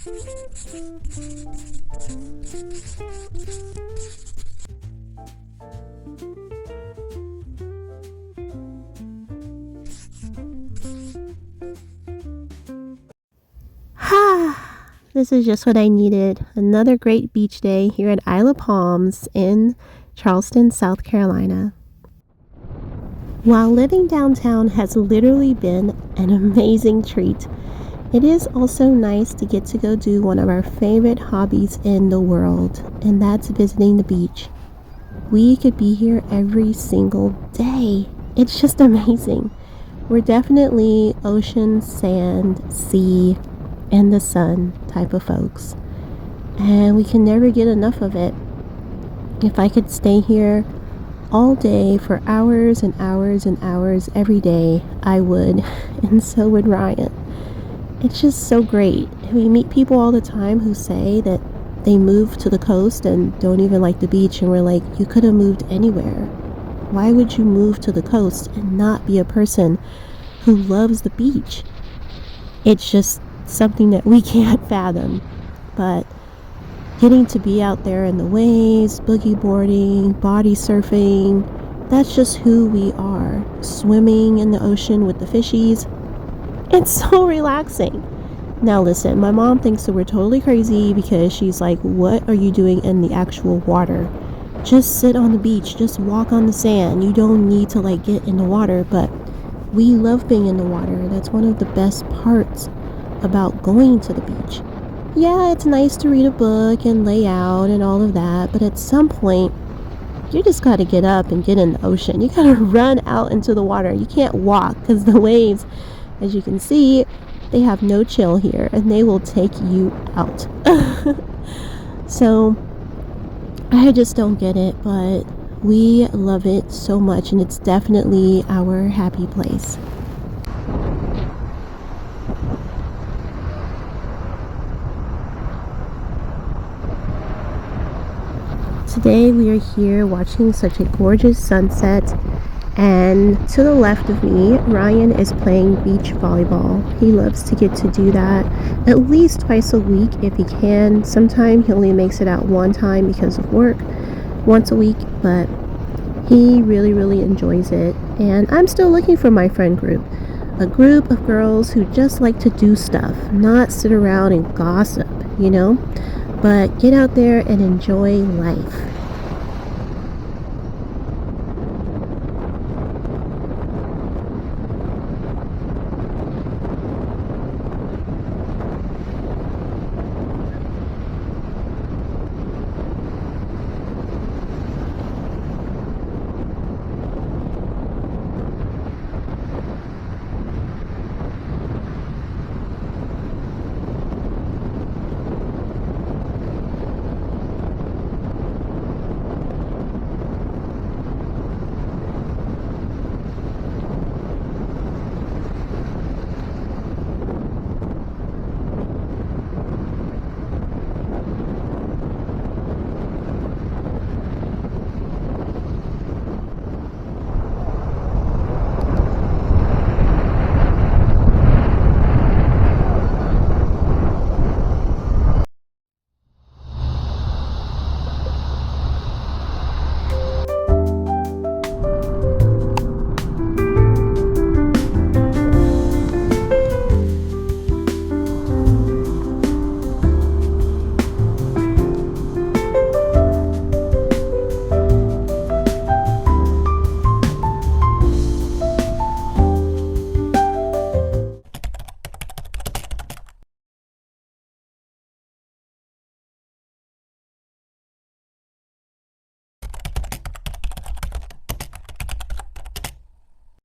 This is just what I needed. Another great beach day here at Isle of Palms in Charleston, South Carolina. While living downtown has literally been an amazing treat, it is also nice to get to go do one of our favorite hobbies in the world, and that's visiting the beach. We could be here every single day. It's just amazing. We're definitely ocean, sand, sea, and the sun type of folks, and we can never get enough of it. If I could stay here all day for hours and hours and hours every day, I would, and so would Ryan. It's just so great. We meet people all the time who say that they move to the coast and don't even like the beach, and we're like, you could have moved anywhere. Why would you move to the coast and not be a person who loves the beach? It's just something that we can't fathom. But getting to be out there in the waves, boogie boarding, body surfing, that's just who we are. Swimming in the ocean with the fishies, it's so relaxing. Now listen, my mom thinks that we're totally crazy because she's like, what are you doing in the actual water? Just sit on the beach, just walk on the sand. You don't need to like get in the water. But we love being in the water. That's one of the best parts about going to the beach. Yeah, it's nice to read a book and lay out and all of that, but at some point you just got to get up and get in the ocean. You got to run out into the water. You can't walk because the waves, as you can see, they have no chill here and they will take you out. So I just don't get it, but we love it so much, and it's definitely our happy place. Today we are here watching such a gorgeous sunset, and to the left of me, Ryan is playing beach volleyball. He loves to get to do that at least twice a week if he can. Sometimes he only makes it out one time because of work, once a week, but he really enjoys it. And I'm still looking for my friend group, a group of girls who just like to do stuff, not sit around and gossip, but get out there and enjoy life.